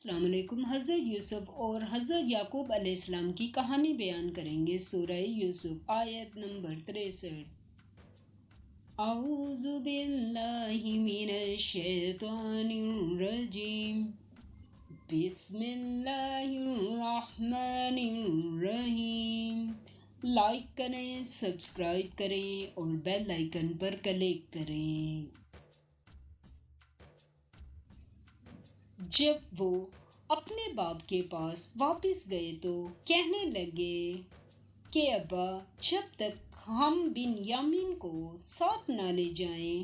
السلام علیکم۔ حضرت یوسف اور حضرت یعقوب علیہ السلام کی کہانی بیان کریں گے۔ سورہ یوسف آیت نمبر 63۔ اعوذ باللہ من الشیطان الرجیم، بسم اللہ الرحمن الرحیم۔ لائک کریں، سبسکرائب کریں اور بیل آئیکن پر کلک کریں۔ جب وہ اپنے باپ کے پاس واپس گئے تو کہنے لگے کہ ابا، جب تک ہم بنیامین کو ساتھ نہ لے جائیں،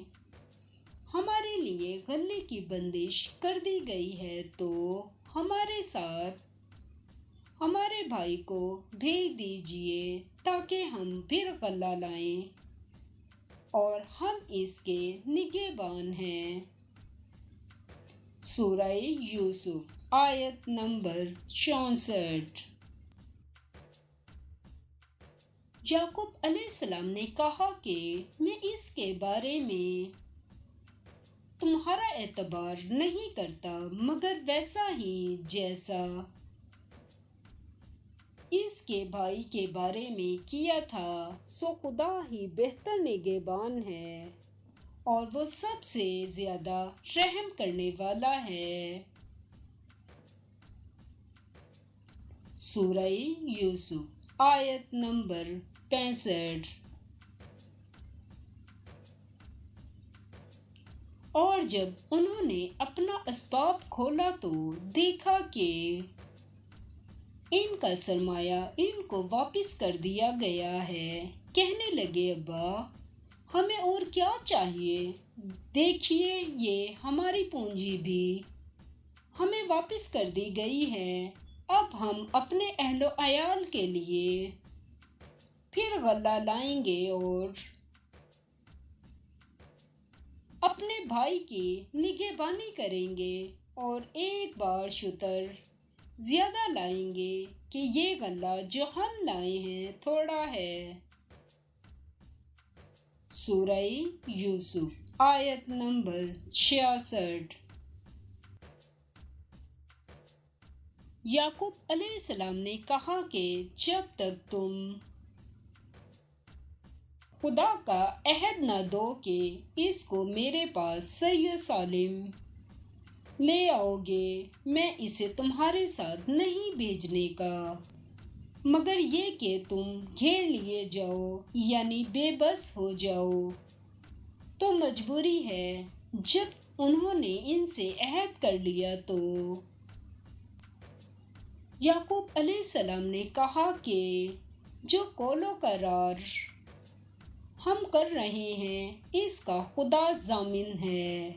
ہمارے لیے غلے کی بندش کر دی گئی ہے، تو ہمارے ساتھ ہمارے بھائی کو بھیج دیجیے تاکہ ہم پھر غلہ لائیں، اور ہم اس کے نگہبان ہیں۔ سورہ یوسف آیت نمبر 64۔ یعقوب علیہ السلام نے کہا کہ میں اس کے بارے میں تمہارا اعتبار نہیں کرتا، مگر ویسا ہی جیسا اس کے بھائی کے بارے میں کیا تھا، سو خدا ہی بہتر نگہبان ہے اور وہ سب سے زیادہ رحم کرنے والا ہے۔ سورہ یوسف آیت نمبر 65۔ اور جب انہوں نے اپنا اسباب کھولا تو دیکھا کہ ان کا سرمایہ ان کو واپس کر دیا گیا ہے۔ کہنے لگے ابا، ہمیں اور کیا چاہیے؟ دیکھیے، یہ ہماری پونجی بھی ہمیں واپس کر دی گئی ہے۔ اب ہم اپنے اہل و عیال کے لیے پھر غلہ لائیں گے اور اپنے بھائی کی نگہبانی کریں گے، اور ایک بار شتر زیادہ لائیں گے کہ یہ غلہ جو ہم لائے ہیں تھوڑا ہے۔ سورہ یوسف آیت نمبر 66۔ یعقوب علیہ السلام نے کہا کہ جب تک تم خدا کا عہد نہ دو کہ اس کو میرے پاس صحیح و سالم لے آؤ گے، میں اسے تمہارے ساتھ نہیں بھیجنے کا، مگر یہ کہ تم گھیر لیے جاؤ، یعنی بے بس ہو جاؤ۔ تو مجبوری ہے۔ جب انہوں نے ان سے عہد کر لیا تو یعقوب علیہ السلام نے کہا کہ جو قول و قرار ہم کر رہے ہیں، اس کا خدا ضامن ہے۔